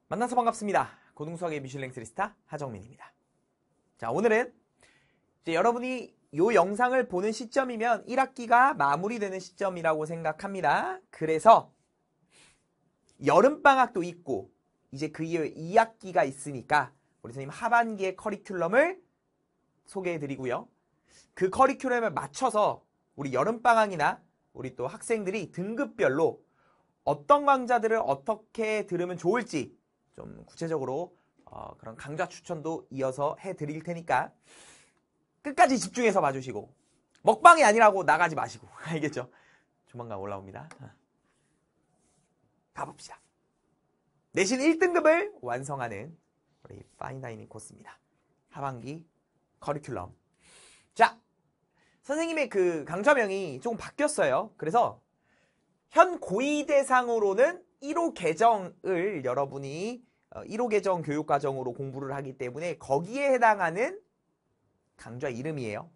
만나서 반갑습니다. 고등수학의 미슐랭 3스타 하정민입니다. 자, 오늘은 이제 여러분이 이 영상을 보는 시점이면 1학기가 마무리되는 시점이라고 생각합니다. 그래서 여름방학도 있고 이제 그 이후에 2학기가 있으니까 우리 선생님 하반기의 커리큘럼을 소개해드리고요. 그 커리큘럼에 맞춰서 우리 여름방학이나 우리 또 학생들이 등급별로 어떤 강좌들을 어떻게 들으면 좋을지 좀 구체적으로 그런 강좌 추천도 이어서 해드릴 테니까 끝까지 집중해서 봐주시고 먹방이 아니라고 나가지 마시고 알겠죠? 조만간 올라옵니다. 가봅시다. 내신 1등급을 완성하는 우리 파인다이닝 코스입니다. 하반기 커리큘럼. 자, 선생님의 그 강좌명이 조금 바뀌었어요. 그래서 현 고2 대상으로는 1호 계정을 여러분이 1호 계정 교육과정으로 공부를 하기 때문에 거기에 해당하는 강좌 이름이에요.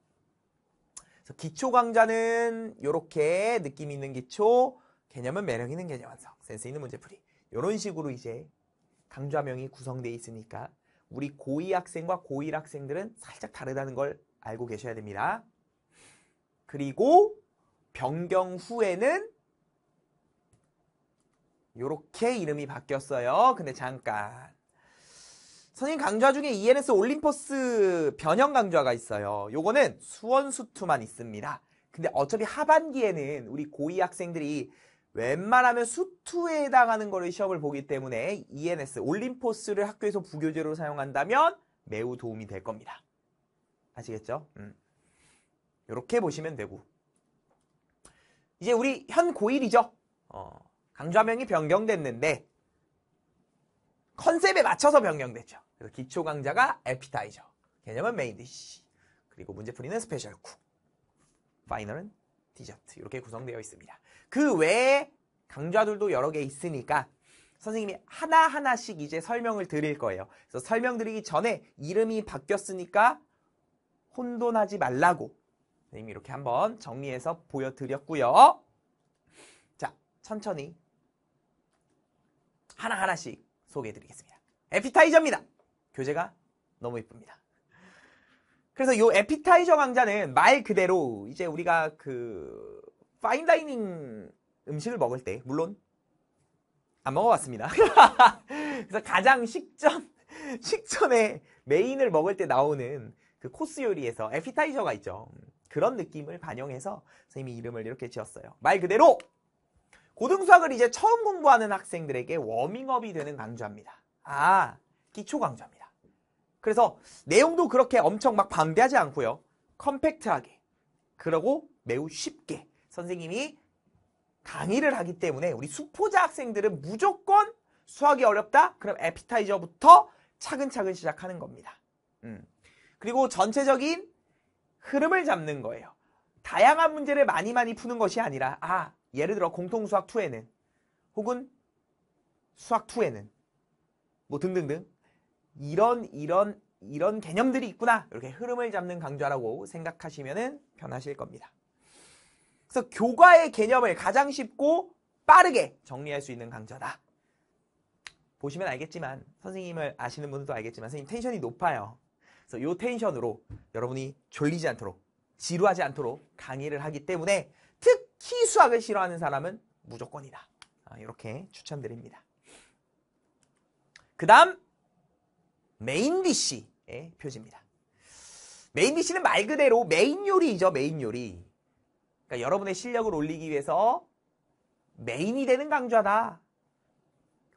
그래서 기초 강좌는 이렇게 느낌 있는 기초, 개념은 매력 있는 개념 완성, 센스 있는 문제풀이 이런 식으로 이제 강좌명이 구성되어 있으니까 우리 고2 학생과 고1 학생들은 살짝 다르다는 걸 알고 계셔야 됩니다. 그리고 변경 후에는 요렇게 이름이 바뀌었어요. 근데 잠깐 선생님 강좌 중에 ENS 올림포스 변형 강좌가 있어요. 요거는 수원 수투만 있습니다. 근데 어차피 하반기에는 우리 고2 학생들이 웬만하면 수투에 해당하는 거를 시험을 보기 때문에 ENS 올림포스를 학교에서 부교재로 사용한다면 매우 도움이 될 겁니다. 아시겠죠? 요렇게 보시면 되고 이제 우리 현 고1이죠. 강좌명이 변경됐는데 컨셉에 맞춰서 변경됐죠. 그래서 기초 강좌가 에피타이저, 개념은 메인 디시, 그리고 문제풀이는 스페셜 쿡, 파이널은 디저트 이렇게 구성되어 있습니다. 그 외에 강좌들도 여러 개 있으니까 선생님이 하나하나씩 이제 설명을 드릴 거예요. 그래서 설명드리기 전에 이름이 바뀌었으니까 혼돈하지 말라고 선생님이 이렇게 한번 정리해서 보여드렸고요. 자, 천천히 하나하나씩 소개해드리겠습니다. 에피타이저입니다. 교재가 너무 예쁩니다. 그래서 이 에피타이저 강좌는 말 그대로 이제 우리가 그 파인다이닝 음식을 먹을 때 물론 안 먹어봤습니다. 그래서 가장 식전에 메인을 먹을 때 나오는 그 코스 요리에서 에피타이저가 있죠. 그런 느낌을 반영해서 선생님이 이름을 이렇게 지었어요. 말 그대로 고등수학을 이제 처음 공부하는 학생들에게 워밍업이 되는 강좌입니다. 기초 강좌입니다. 그래서 내용도 그렇게 엄청 막 방대하지 않고요. 컴팩트하게, 그리고 매우 쉽게 선생님이 강의를 하기 때문에 우리 수포자 학생들은 무조건 수학이 어렵다? 그럼 에피타이저부터 차근차근 시작하는 겁니다. 그리고 전체적인 흐름을 잡는 거예요. 다양한 문제를 많이 푸는 것이 아니라 예를 들어 공통수학 2에는 혹은 수학 2에는 뭐 등등등 이런 개념들이 있구나 이렇게 흐름을 잡는 강좌라고 생각하시면 편하실 겁니다. 그래서 교과의 개념을 가장 쉽고 빠르게 정리할 수 있는 강좌다. 보시면 알겠지만 선생님을 아시는 분들도 알겠지만 선생님 텐션이 높아요. 그래서 이 텐션으로 여러분이 졸리지 않도록 지루하지 않도록 강의를 하기 때문에 특히 수학을 싫어하는 사람은 무조건이다. 이렇게 추천드립니다. 그 다음 메인 디시의 표지입니다. 메인 디시는 말 그대로 메인 요리이죠. 메인 요리. 그러니까 여러분의 실력을 올리기 위해서 메인이 되는 강좌다.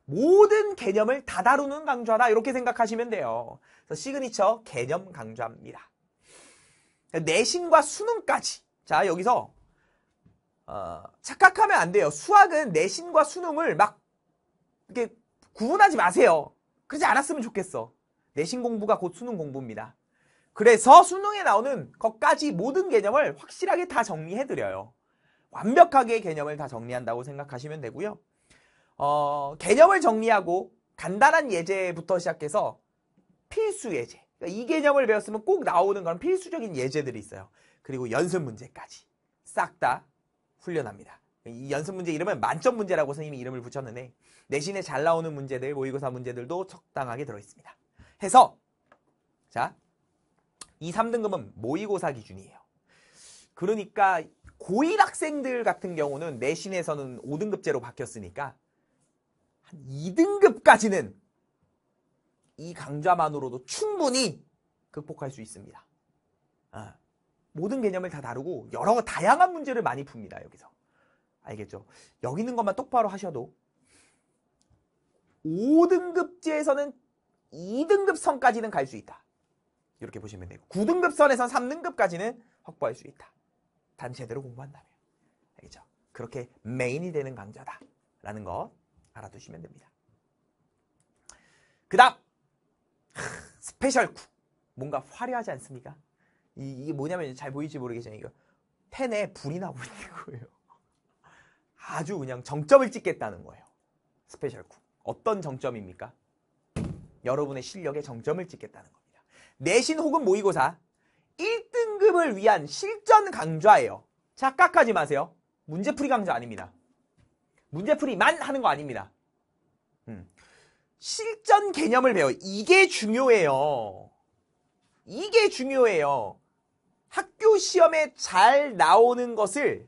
모든 개념을 다 다루는 강좌다. 이렇게 생각하시면 돼요. 그래서 시그니처 개념 강좌입니다. 내신과 수능까지. 자, 여기서 착각하면 안 돼요. 수학은 내신과 수능을 막 이렇게 구분하지 마세요. 그러지 않았으면 좋겠어. 내신 공부가 곧 수능 공부입니다. 그래서 수능에 나오는 것까지 모든 개념을 확실하게 다 정리해드려요. 완벽하게 개념을 다 정리한다고 생각하시면 되고요. 개념을 정리하고 간단한 예제부터 시작해서 필수 예제. 그러니까 이 개념을 배웠으면 꼭 나오는 건 필수적인 예제들이 있어요. 그리고 연습 문제까지 싹 다 훈련합니다. 이 연습 문제 이름은 만점 문제라고 선생님이 이름을 붙였는데 내신에 잘 나오는 문제들, 모의고사 문제들도 적당하게 들어있습니다. 해서 자, 이 3등급은 모의고사 기준이에요. 그러니까 고1 학생들 같은 경우는 내신에서는 5등급제로 바뀌었으니까 한 2등급까지는 이 강좌만으로도 충분히 극복할 수 있습니다. 모든 개념을 다 다루고 여러 다양한 문제를 많이 풉니다. 여기서. 알겠죠? 여기 있는 것만 똑바로 하셔도 5등급제에서는 2등급 선까지는 갈 수 있다. 이렇게 보시면 되고 9등급 선에서 3등급까지는 확보할 수 있다. 단 제대로 공부한다면. 알겠죠? 그렇게 메인이 되는 강좌다라는 거 알아두시면 됩니다. 그 다음 스페셜 쿡. 뭔가 화려하지 않습니까? 이게 뭐냐면 잘 보일지 모르겠지만 이거 펜에 불이 나고 있는 거예요. 아주 그냥 정점을 찍겠다는 거예요. 스페셜 쿡. 어떤 정점입니까? 여러분의 실력에 정점을 찍겠다는 겁니다. 내신 혹은 모의고사 1등급을 위한 실전 강좌예요. 착각하지 마세요. 문제풀이 강좌 아닙니다. 문제풀이만 하는 거 아닙니다. 실전 개념을 배워요. 이게 중요해요. 이게 중요해요. 학교 시험에 잘 나오는 것을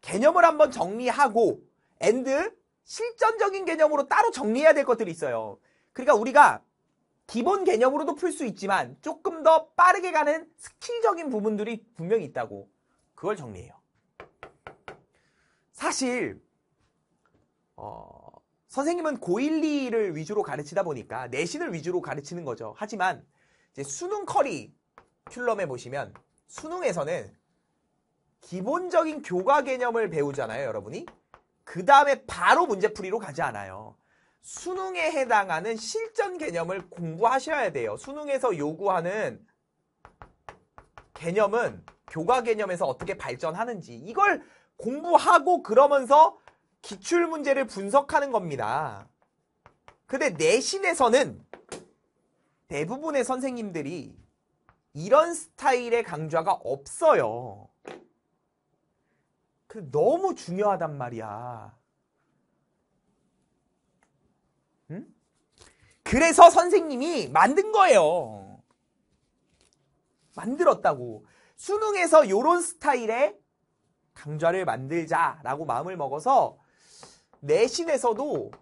개념을 한번 정리하고 실전적인 개념으로 따로 정리해야 될 것들이 있어요. 그러니까 우리가 기본 개념으로도 풀 수 있지만 조금 더 빠르게 가는 스킬적인 부분들이 분명히 있다고. 그걸 정리해요. 사실 선생님은 고1, 2를 위주로 가르치다 보니까 내신을 위주로 가르치는 거죠. 하지만 이제 수능 커리큘럼에 보시면 수능에서는 기본적인 교과 개념을 배우잖아요, 여러분이. 그 다음에 바로 문제풀이로 가지 않아요. 수능에 해당하는 실전 개념을 공부하셔야 돼요. 수능에서 요구하는 개념은 교과 개념에서 어떻게 발전하는지 이걸 공부하고 그러면서 기출문제를 분석하는 겁니다. 근데 내신에서는 대부분의 선생님들이 이런 스타일의 강좌가 없어요. 너무 중요하단 말이야. 응? 그래서 선생님이 만든 거예요. 만들었다고. 수능에서 요런 스타일의 강좌를 만들자라고 마음을 먹어서 내신에서도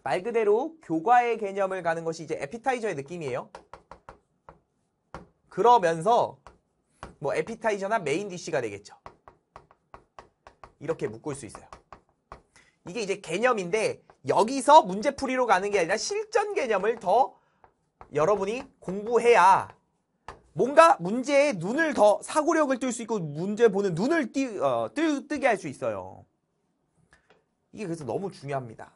말 그대로 교과의 개념을 가는 것이 이제 에피타이저의 느낌이에요. 그러면서 뭐 에피타이저나 메인 디쉬가 되겠죠. 이렇게 묶을 수 있어요. 이게 이제 개념인데 여기서 문제풀이로 가는 게 아니라 실전 개념을 더 여러분이 공부해야 뭔가 문제에 눈을 더 사고력을 뜰 수 있고 문제 보는 눈을 뜨게 할 수 있어요. 이게 그래서 너무 중요합니다.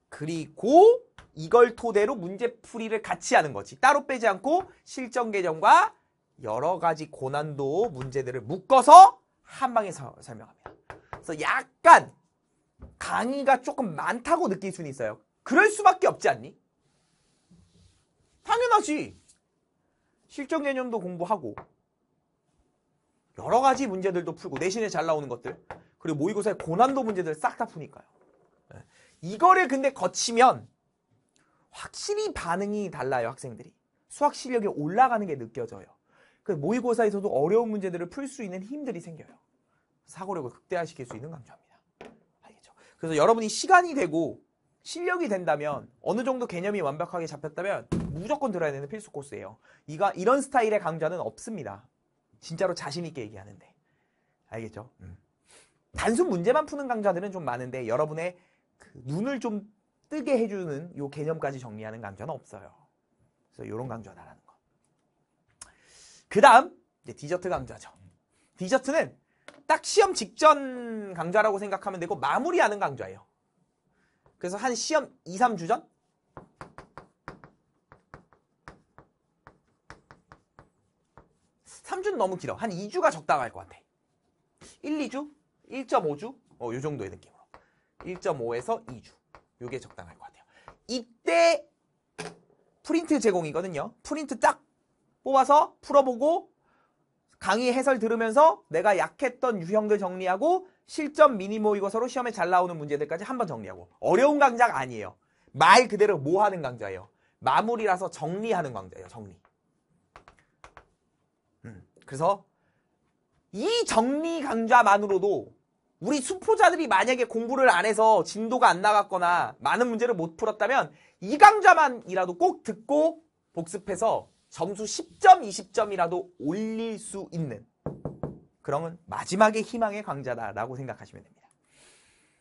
그리고 이걸 토대로 문제풀이를 같이 하는 거지. 따로 빼지 않고 실전 개념과 여러 가지 고난도 문제들을 묶어서 한 방에 설명합니다. 그래서 약간 강의가 조금 많다고 느낄 수는 있어요. 그럴 수밖에 없지 않니? 당연하지. 실전 개념도 공부하고 여러 가지 문제들도 풀고 내신에 잘 나오는 것들 그리고 모의고사의 고난도 문제들 싹 다 푸니까요. 이거를 근데 거치면 확실히 반응이 달라요. 학생들이. 수학 실력이 올라가는 게 느껴져요. 그 모의고사에서도 어려운 문제들을 풀 수 있는 힘들이 생겨요. 사고력을 극대화시킬 수 있는 강좌입니다. 알겠죠? 그래서 여러분이 시간이 되고 실력이 된다면 어느 정도 개념이 완벽하게 잡혔다면 무조건 들어야 되는 필수 코스예요. 이런 스타일의 강좌는 없습니다. 진짜로 자신 있게 얘기하는데. 알겠죠? 단순 문제만 푸는 강좌들은 좀 많은데 여러분의 그 눈을 좀 뜨게 해주는 요 개념까지 정리하는 강좌는 없어요. 그래서 요런 강좌다라는 거. 그 다음 이제 디저트 강좌죠. 디저트는 딱 시험 직전 강좌라고 생각하면 되고 마무리하는 강좌예요. 그래서 한 시험 2, 3주 전? 3주는 너무 길어. 한 2주가 적당할 것 같아. 1, 2주? 1.5주? 요 정도의 느낌으로. 1.5에서 2주. 요게 적당할 것 같아요. 이때 프린트 제공이거든요. 프린트 딱 뽑아서 풀어보고 강의 해설 들으면서 내가 약했던 유형들 정리하고 실전 미니 모의고사로 시험에 잘 나오는 문제들까지 한번 정리하고. 어려운 강좌가 아니에요. 말 그대로 뭐 하는 강좌예요. 마무리라서 정리하는 강좌예요. 정리. 그래서 이 정리 강좌만으로도 우리 수포자들이 만약에 공부를 안 해서 진도가 안 나갔거나 많은 문제를 못 풀었다면 이 강좌만이라도 꼭 듣고 복습해서 점수 10점, 20점이라도 올릴 수 있는 그런 마지막의 희망의 강좌다라고 생각하시면 됩니다.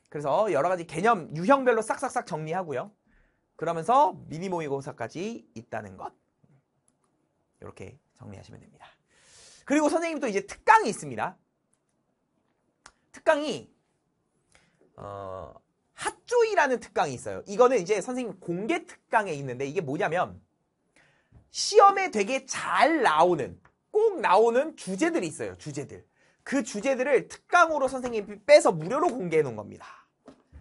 그래서 여러 가지 개념, 유형별로 싹싹싹 정리하고요. 그러면서 미니 모의고사까지 있다는 것. 이렇게 정리하시면 됩니다. 그리고 선생님도 이제 특강이 있습니다. 특강이 핫조이라는 특강이 있어요. 이거는 이제 선생님 공개 특강에 있는데 이게 뭐냐면 시험에 되게 잘 나오는 꼭 나오는 주제들이 있어요. 주제들. 그 주제들을 특강으로 선생님이 빼서 무료로 공개해 놓은 겁니다.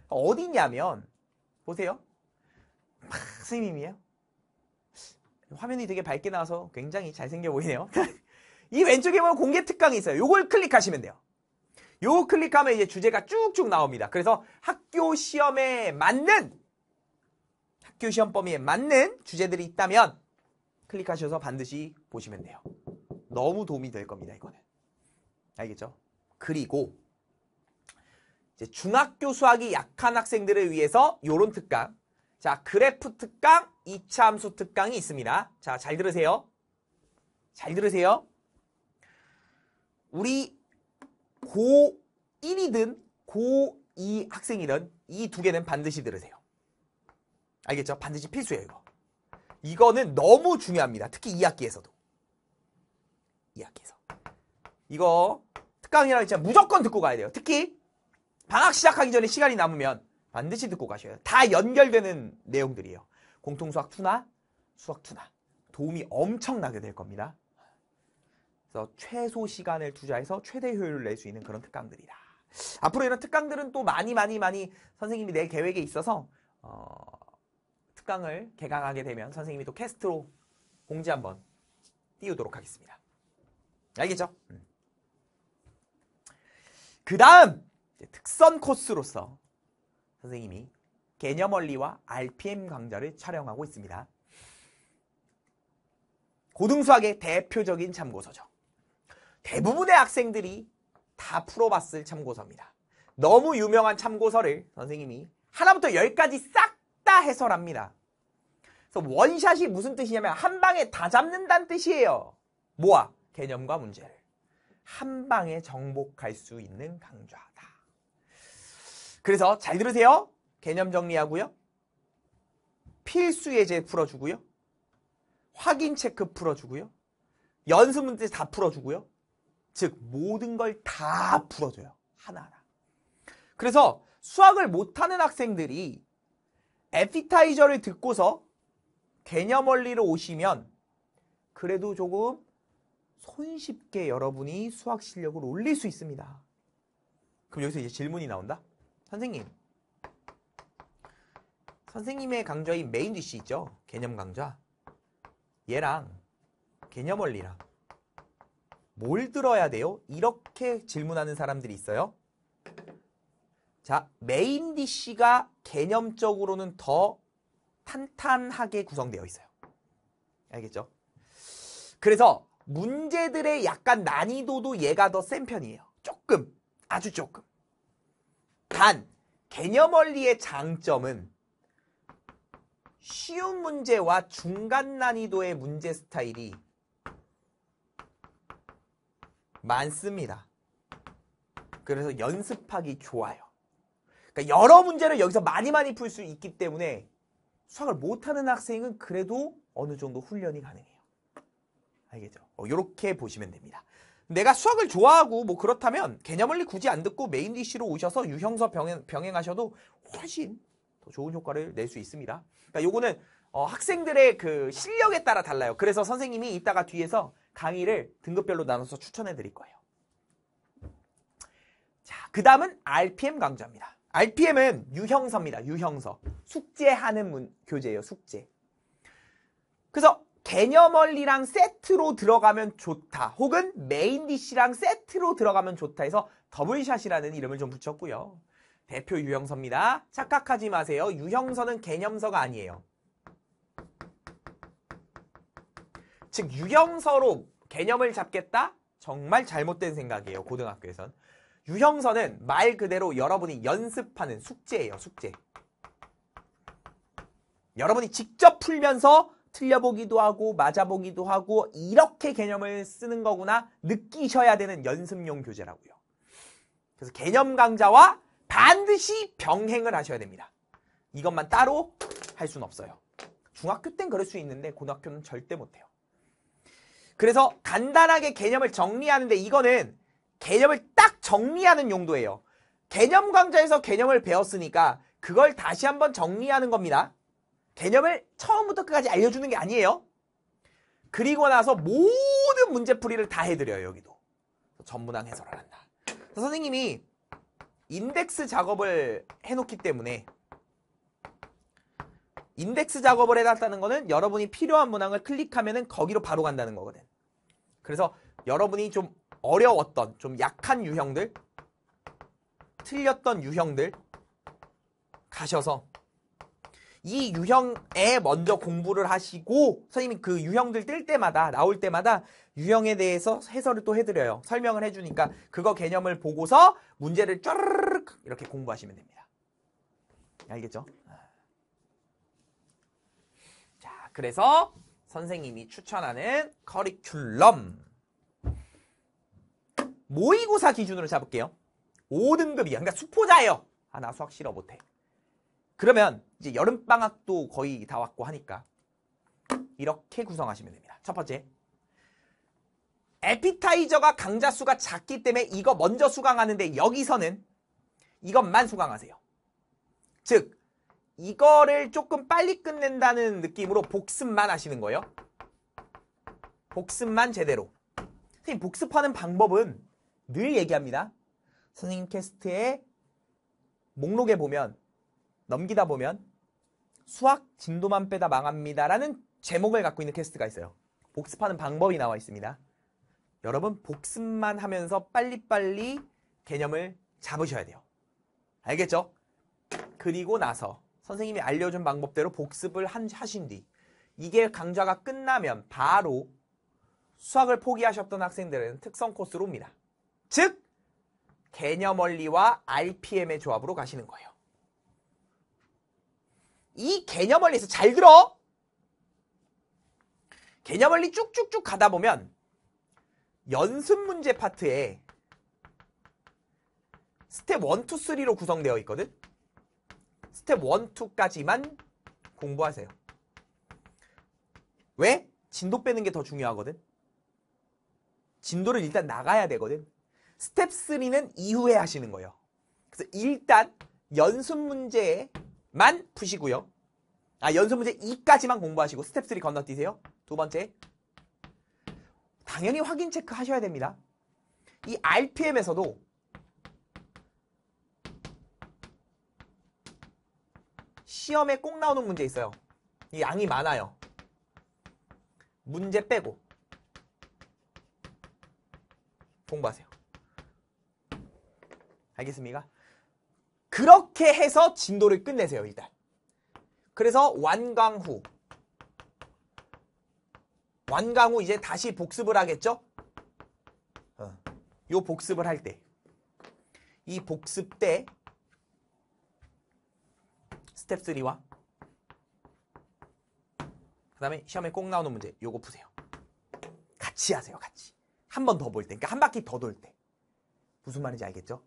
어디냐면 보세요. 선생님이에요. 화면이 되게 밝게 나와서 굉장히 잘생겨 보이네요. 이 왼쪽에 보면 공개 특강이 있어요. 요걸 클릭하시면 돼요. 요거 클릭하면 이제 주제가 쭉쭉 나옵니다. 그래서 학교 시험에 맞는 학교 시험 범위에 맞는 주제들이 있다면 클릭하셔서 반드시 보시면 돼요. 너무 도움이 될 겁니다. 이거는. 알겠죠? 그리고 이제 중학교 수학이 약한 학생들을 위해서 요런 특강. 자, 그래프 특강, 2차 함수 특강이 있습니다. 자, 잘 들으세요. 잘 들으세요. 우리 고1이든 고2 학생이든 이 두 개는 반드시 들으세요. 알겠죠? 반드시 필수예요, 이거. 이거는 너무 중요합니다. 특히 2학기에서도. 2학기에서. 이거 특강이라고 했지만 무조건 듣고 가야 돼요. 특히 방학 시작하기 전에 시간이 남으면 반드시 듣고 가셔야 돼요. 다 연결되는 내용들이에요. 공통수학 2나 수학 2나 도움이 엄청나게 될 겁니다. 그래서 최소 시간을 투자해서 최대 효율을 낼 수 있는 그런 특강들이다. 앞으로 이런 특강들은 또 많이 선생님이 낼 계획에 있어서 특강을 개강하게 되면 선생님이 또 캐스트로 공지 한번 띄우도록 하겠습니다. 알겠죠? 그 다음 특선 코스로서 선생님이 개념원리와 RPM 강좌를 촬영하고 있습니다. 고등수학의 대표적인 참고서죠. 대부분의 학생들이 다 풀어봤을 참고서입니다. 너무 유명한 참고서를 선생님이 하나부터 10까지 싹 다 해설합니다. 그래서 원샷이 무슨 뜻이냐면 한 방에 다 잡는다는 뜻이에요. 뭐야? 개념과 문제를 한 방에 정복할 수 있는 강좌다. 그래서 잘 들으세요. 개념 정리하고요. 필수 예제 풀어주고요. 확인 체크 풀어주고요. 연습 문제 다 풀어주고요. 즉 모든 걸 다 풀어줘요. 하나하나. 그래서 수학을 못하는 학생들이 에피타이저를 듣고서 개념 원리로 오시면 그래도 조금 손쉽게 여러분이 수학 실력을 올릴 수 있습니다. 그럼 여기서 이제 질문이 나온다. 선생님의 강좌인 메인 디시 있죠? 개념 강좌. 얘랑 개념 원리랑 뭘 들어야 돼요? 이렇게 질문하는 사람들이 있어요. 자, 메인 디시가 개념적으로는 더 탄탄하게 구성되어 있어요. 알겠죠? 그래서 문제들의 약간 난이도도 얘가 더 센 편이에요. 조금, 아주 조금. 단, 개념 원리의 장점은 쉬운 문제와 중간 난이도의 문제 스타일이 많습니다. 그래서 연습하기 좋아요. 그러니까 여러 문제를 여기서 많이 풀 수 있기 때문에 수학을 못하는 학생은 그래도 어느 정도 훈련이 가능해요. 알겠죠? 이렇게 보시면 됩니다. 내가 수학을 좋아하고 뭐 그렇다면 개념 원리 굳이 안 듣고 메인 디시로 오셔서 유형서 병행하셔도 훨씬 더 좋은 효과를 낼 수 있습니다. 그러니까 요거는 학생들의 그 실력에 따라 달라요. 그래서 선생님이 이따가 뒤에서 강의를 등급별로 나눠서 추천해 드릴 거예요. 자, 그 다음은 RPM 강좌입니다. RPM은 유형서입니다. 유형서. 숙제하는 교재예요. 숙제. 그래서 개념 원리랑 세트로 들어가면 좋다. 혹은 메인 디시랑 세트로 들어가면 좋다 해서 더블샷이라는 이름을 좀 붙였고요. 대표 유형서입니다. 착각하지 마세요. 유형서는 개념서가 아니에요. 즉 유형서로 개념을 잡겠다? 정말 잘못된 생각이에요. 고등학교에선. 유형서는 말 그대로 여러분이 연습하는 숙제예요. 숙제. 여러분이 직접 풀면서 틀려보기도 하고 맞아보기도 하고 이렇게 개념을 쓰는 거구나 느끼셔야 되는 연습용 교재라고요. 그래서 개념 강좌와 반드시 병행을 하셔야 됩니다. 이것만 따로 할 수는 없어요. 중학교 땐 그럴 수 있는데 고등학교는 절대 못해요. 그래서 간단하게 개념을 정리하는데 이거는 개념을 딱 정리하는 용도예요. 개념 강좌에서 개념을 배웠으니까 그걸 다시 한번 정리하는 겁니다. 개념을 처음부터 끝까지 알려주는 게 아니에요. 그리고 나서 모든 문제풀이를 다 해드려요. 여기도. 전문항 해설을 한다. 선생님이 인덱스 작업을 해놓기 때문에 인덱스 작업을 해놨다는 거는 여러분이 필요한 문항을 클릭하면은 거기로 바로 간다는 거거든. 그래서 여러분이 좀 어려웠던, 좀 약한 유형들, 틀렸던 유형들 가셔서 이 유형에 먼저 공부를 하시고 선생님이 그 유형들 뜰 때마다 나올 때마다 유형에 대해서 해설을 또 해드려요. 설명을 해주니까 그거 개념을 보고서 문제를 쫘르륵 이렇게 공부하시면 됩니다. 알겠죠? 자, 그래서 선생님이 추천하는 커리큘럼 모의고사 기준으로 잡을게요. 5등급이야. 그러니까 수포자예요. 아, 나 수학 싫어 못해. 그러면 이제 여름방학도 거의 다 왔고 하니까 이렇게 구성하시면 됩니다. 첫 번째, 에피타이저가 강좌 수가 작기 때문에 이거 먼저 수강하는데 여기서는 이것만 수강하세요. 즉 이거를 조금 빨리 끝낸다는 느낌으로 복습만 하시는 거예요. 복습만 제대로. 선생님 복습하는 방법은 늘 얘기합니다. 선생님 캐스트의 목록에 보면 넘기다 보면 수학 진도만 빼다 망합니다 라는 제목을 갖고 있는 캐스트가 있어요. 복습하는 방법이 나와 있습니다. 여러분 복습만 하면서 빨리빨리 개념을 잡으셔야 돼요. 알겠죠? 그리고 나서 선생님이 알려준 방법대로 복습을 하신 뒤 이게 강좌가 끝나면 바로 수학을 포기하셨던 학생들은 특성 코스로 옵니다. 즉 개념 원리와 RPM의 조합으로 가시는 거예요. 이 개념 원리에서 잘 들어! 개념 원리 쭉쭉쭉 가다 보면 연습 문제 파트에 스텝 1, 2, 3로 구성되어 있거든? 스텝 1, 2까지만 공부하세요. 왜? 진도 빼는 게 더 중요하거든? 진도를 일단 나가야 되거든? 스텝 3는 이후에 하시는 거예요. 그래서 일단 연습 문제만 푸시고요. 연습 문제 2까지만 공부하시고 스텝 3 건너뛰세요. 두 번째, 당연히 확인 체크 하셔야 됩니다. 이 RPM에서도 시험에 꼭 나오는 문제 있어요. 이 양이 많아요. 문제 빼고 공부하세요. 알겠습니까? 그렇게 해서 진도를 끝내세요. 일단. 그래서 완강 후 이제 다시 복습을 하겠죠? 요 복습을 할 때 이 복습 때 스텝 3와 그 다음에 시험에 꼭 나오는 문제 요거 푸세요. 같이 하세요. 같이. 한 번 더 볼 때. 그러니까 한 바퀴 더 돌 때. 무슨 말인지 알겠죠?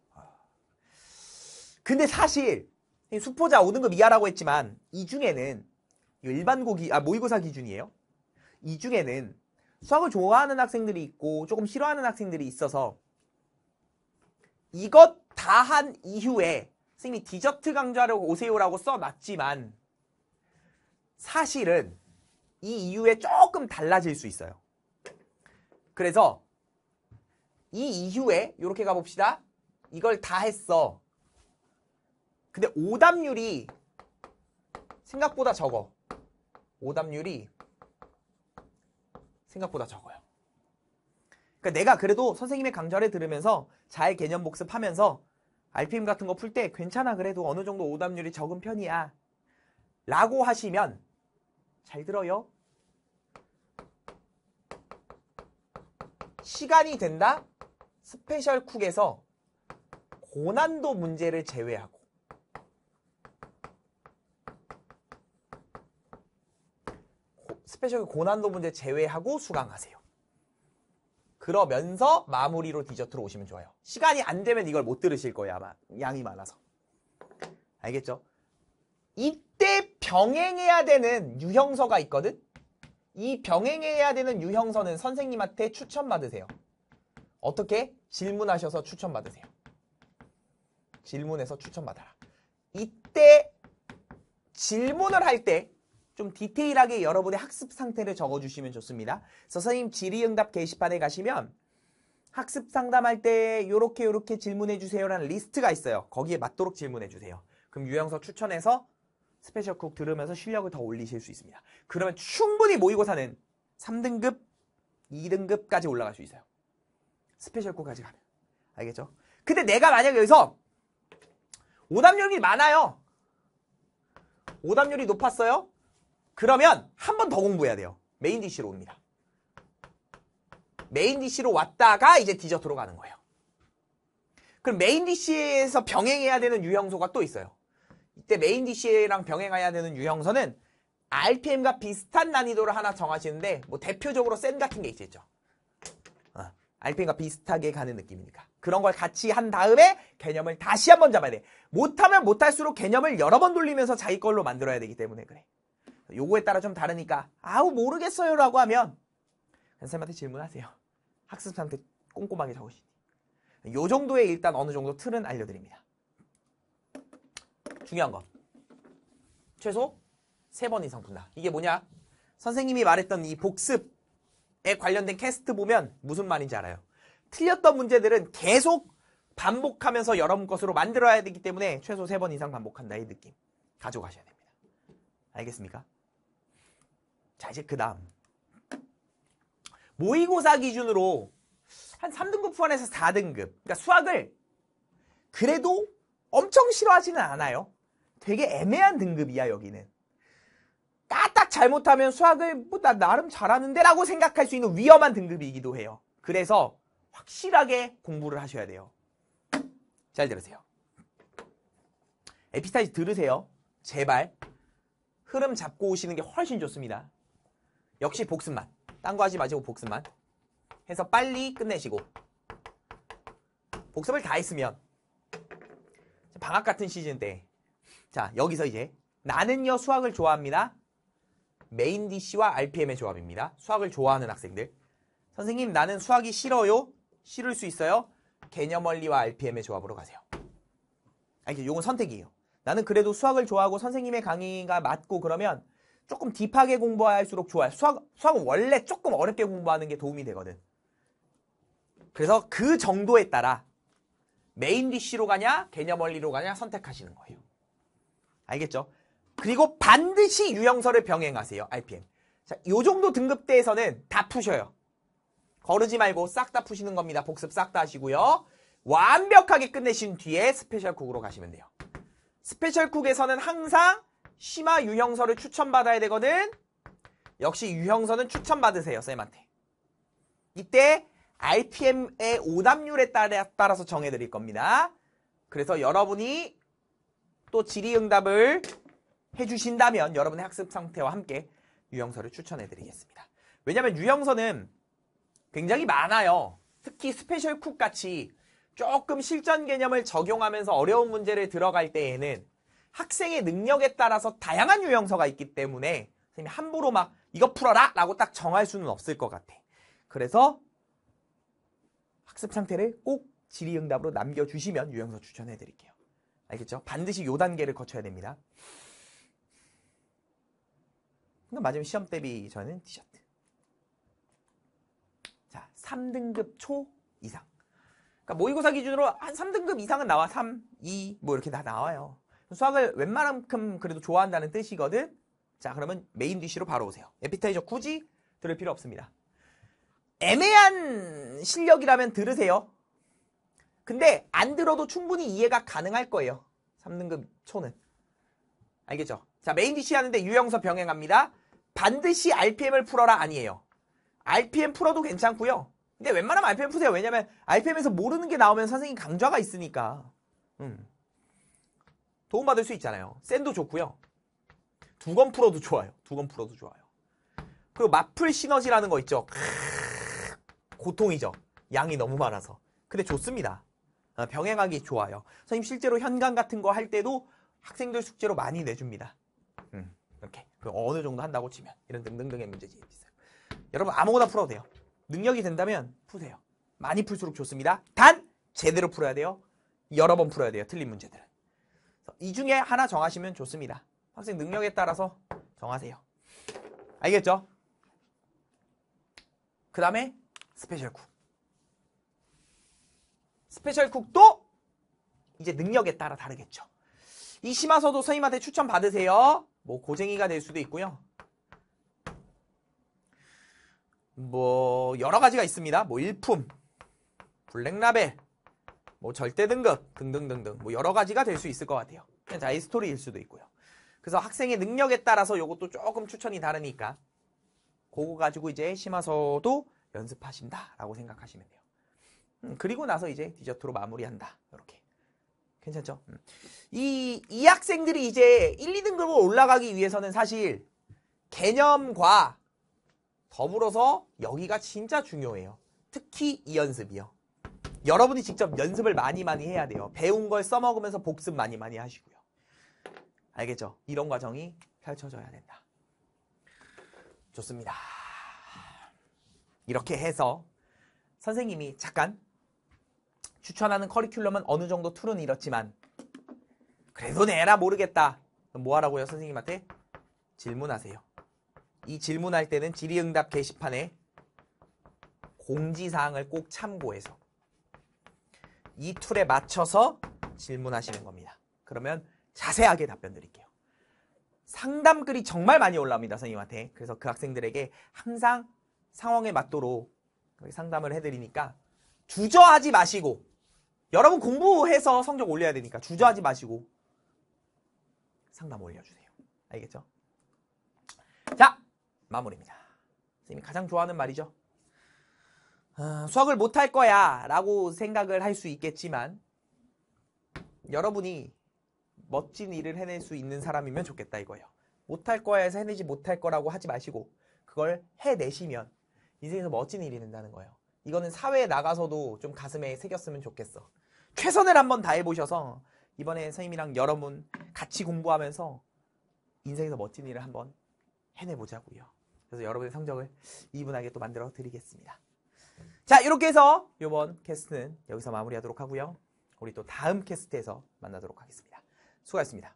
근데 사실 수포자 5등급 이하라고 했지만 이 중에는 모의고사 기준이에요. 이 중에는 수학을 좋아하는 학생들이 있고 조금 싫어하는 학생들이 있어서 이것 다 한 이후에 선생님이 디저트 강좌를 오세요라고 써놨지만 사실은 이 이후에 조금 달라질 수 있어요. 그래서 이 이후에 이렇게 가봅시다. 이걸 다 했어. 근데 오답률이 생각보다 적어. 오답률이 생각보다 적어요. 그러니까 내가 그래도 선생님의 강좌를 들으면서 잘 개념 복습하면서 RPM 같은 거 풀 때 괜찮아, 그래도 어느 정도 오답률이 적은 편이야 라고 하시면, 잘 들어요, 시간이 된다 스페셜 쿡에서 고난도 문제를 제외하고 스페셜 고난도 문제 제외하고 수강하세요. 그러면서 마무리로 디저트로 오시면 좋아요. 시간이 안 되면 이걸 못 들으실 거예요, 아마. 양이 많아서. 알겠죠? 이때 병행해야 되는 유형서가 있거든? 이 병행해야 되는 유형서는 선생님한테 추천받으세요. 어떻게? 질문하셔서 추천받으세요. 질문해서 추천받아라. 이때 질문을 할 때 좀 디테일하게 여러분의 학습 상태를 적어주시면 좋습니다. 선생님 질의응답 게시판에 가시면 학습 상담할 때 요렇게 질문해주세요라는 리스트가 있어요. 거기에 맞도록 질문해주세요. 그럼 유형서 추천해서 스페셜 쿡 들으면서 실력을 더 올리실 수 있습니다. 그러면 충분히 모의고사는 3등급, 2등급까지 올라갈 수 있어요. 스페셜 쿡까지 가면. 알겠죠? 근데 내가 만약에 여기서 오답률이 많아요. 오답률이 높았어요. 그러면 한 번 더 공부해야 돼요. 메인 DC로 옵니다. 메인 DC로 왔다가 이제 디저트로 가는 거예요. 그럼 메인 DC에서 병행해야 되는 유형소가 또 있어요. 이때 메인 DC랑 병행해야 되는 유형서는 RPM과 비슷한 난이도를 하나 정하시는데 뭐 대표적으로 센 같은 게 있겠죠. RPM과 비슷하게 가는 느낌이니까. 그런 걸 같이 한 다음에 개념을 다시 한번 잡아야 돼. 못하면 못할수록 개념을 여러 번 돌리면서 자기 걸로 만들어야 되기 때문에 그래. 요거에 따라 좀 다르니까 아우 모르겠어요 라고 하면 선생님한테 질문하세요. 학습 상태 꼼꼼하게 적으시니. 요 정도의 일단 어느 정도 틀은 알려드립니다. 중요한 거. 최소 3번 이상 푼다. 이게 뭐냐? 선생님이 말했던 이 복습에 관련된 캐스트 보면 무슨 말인지 알아요. 틀렸던 문제들은 계속 반복하면서 여러분 것으로 만들어야 되기 때문에 최소 3번 이상 반복한다 이 느낌 가져가셔야 됩니다. 알겠습니까? 자, 이제 그 다음 모의고사 기준으로 한 3등급 후반에서 4등급, 그러니까 수학을 그래도 엄청 싫어하지는 않아요. 되게 애매한 등급이야 여기는. 까딱 잘못하면 수학을 뭐 나 나름 잘하는데 라고 생각할 수 있는 위험한 등급이기도 해요. 그래서 확실하게 공부를 하셔야 돼요. 잘 들으세요. 에피타이즈 들으세요. 제발. 흐름 잡고 오시는 게 훨씬 좋습니다. 역시 복습만. 딴 거 하지 마시고 복습만. 해서 빨리 끝내시고. 복습을 다 했으면 방학 같은 시즌 때 자 여기서 이제 나는요 수학을 좋아합니다. 메인 DC와 RPM의 조합입니다. 수학을 좋아하는 학생들. 선생님 나는 수학이 싫어요. 싫을 수 있어요. 개념 원리와 RPM의 조합으로 가세요. 아니 요건 선택이에요. 나는 그래도 수학을 좋아하고 선생님의 강의가 맞고 그러면 조금 딥하게 공부할수록 좋아요. 수학은 원래 조금 어렵게 공부하는 게 도움이 되거든. 그래서 그 정도에 따라 메인 DC로 가냐 개념 원리로 가냐 선택하시는 거예요. 알겠죠? 그리고 반드시 유형서를 병행하세요. RPM. 자, 요 정도 등급대에서는 다 푸셔요. 거르지 말고 싹 다 푸시는 겁니다. 복습 싹 다 하시고요. 완벽하게 끝내신 뒤에 스페셜 쿡으로 가시면 돼요. 스페셜 쿡에서는 항상 심화 유형서를 추천받아야 되거든. 역시 유형서는 추천받으세요. 쌤한테. 이때 RPM의 오답률에 따라서 정해드릴 겁니다. 그래서 여러분이 또 질의응답을 해주신다면 여러분의 학습 상태와 함께 유형서를 추천해드리겠습니다. 왜냐하면 유형서는 굉장히 많아요. 특히 스페셜 쿡 같이 조금 실전 개념을 적용하면서 어려운 문제를 들어갈 때에는 학생의 능력에 따라서 다양한 유형서가 있기 때문에 선생님이 함부로 막 이거 풀어라 라고 딱 정할 수는 없을 것 같아. 그래서 학습 상태를 꼭 질의응답으로 남겨주시면 유형서 추천해드릴게요. 알겠죠? 반드시 요 단계를 거쳐야 됩니다. 맞으면 시험 대비 저는 디저트. 자, 3등급 초 이상. 그러니까 모의고사 기준으로 한 3등급 이상은 나와. 3, 2 뭐 이렇게 다 나와요. 수학을 웬만큼 그래도 좋아한다는 뜻이거든. 자, 그러면 메인 DC로 바로 오세요. 에피타이저 굳이 들을 필요 없습니다. 애매한 실력이라면 들으세요. 근데 안 들어도 충분히 이해가 가능할 거예요. 3등급 초는. 알겠죠? 자, 메인 DC 하는데 유형서 병행합니다. 반드시 RPM을 풀어라 아니에요. RPM 풀어도 괜찮고요. 근데 웬만하면 RPM 푸세요. 왜냐면 RPM에서 모르는 게 나오면 선생님 강좌가 있으니까. 도움받을 수 있잖아요. 샌도 좋고요. 2권 풀어도 좋아요. 2권 풀어도 좋아요. 그리고 마플 시너지라는 거 있죠. 고통이죠. 양이 너무 많아서. 근데 좋습니다. 병행하기 좋아요. 선생님 실제로 현강 같은 거 할 때도 학생들 숙제로 많이 내줍니다. 이렇게. 어느 정도 한다고 치면. 이런 등등등의 문제집이 있어요. 여러분 아무거나 풀어도 돼요. 능력이 된다면 푸세요. 많이 풀수록 좋습니다. 단 제대로 풀어야 돼요. 여러 번 풀어야 돼요. 틀린 문제들은. 이 중에 하나 정하시면 좋습니다. 학생 능력에 따라서 정하세요. 알겠죠? 그 다음에 스페셜 쿡. 스페셜 쿡도 이제 능력에 따라 다르겠죠. 이 심화서도 선생님한테 추천 받으세요. 뭐 고쟁이가 될 수도 있고요. 뭐 여러 가지가 있습니다. 뭐 일품, 블랙라벨, 뭐 절대 등급 등등등등 뭐 여러 가지가 될 수 있을 것 같아요. 그냥 자이 스토리일 수도 있고요. 그래서 학생의 능력에 따라서 요것도 조금 추천이 다르니까 그거 가지고 이제 심화서도 연습하신다라고 생각하시면 돼요. 그리고 나서 이제 디저트로 마무리한다. 이렇게. 괜찮죠? 이 학생들이 이제 1, 2등급으로 올라가기 위해서는 사실 개념과 더불어서 여기가 진짜 중요해요. 특히 이 연습이요. 여러분이 직접 연습을 많이 해야 돼요. 배운 걸 써먹으면서 복습 많이 하시고요. 알겠죠? 이런 과정이 펼쳐져야 된다. 좋습니다. 이렇게 해서 선생님이 잠깐 추천하는 커리큘럼은 어느 정도 툴은 이렇지만 그래도 내라 모르겠다. 그럼 뭐 하라고요? 선생님한테 질문하세요. 이 질문할 때는 질의응답 게시판에 공지사항을 꼭 참고해서 이 툴에 맞춰서 질문하시는 겁니다. 그러면 자세하게 답변 드릴게요. 상담글이 정말 많이 올라옵니다. 선생님한테. 그래서 그 학생들에게 항상 상황에 맞도록 상담을 해드리니까 주저하지 마시고 여러분 공부해서 성적 올려야 되니까 주저하지 마시고 상담 올려주세요. 알겠죠? 자, 마무리입니다. 선생님이 가장 좋아하는 말이죠. 수학을 못할 거야 라고 생각을 할 수 있겠지만 여러분이 멋진 일을 해낼 수 있는 사람이면 좋겠다 이거예요. 못할 거야 해서 해내지 못할 거라고 하지 마시고 그걸 해내시면 인생에서 멋진 일이 된다는 거예요. 이거는 사회에 나가서도 좀 가슴에 새겼으면 좋겠어. 최선을 한번 다해보셔서 이번에 선생님이랑 여러분 같이 공부하면서 인생에서 멋진 일을 한번 해내보자고요. 그래서 여러분의 성적을 이분하게 또 만들어 드리겠습니다. 자, 이렇게 해서 이번 캐스트는 여기서 마무리하도록 하고요. 우리 또 다음 캐스트에서 만나도록 하겠습니다. 수고하셨습니다.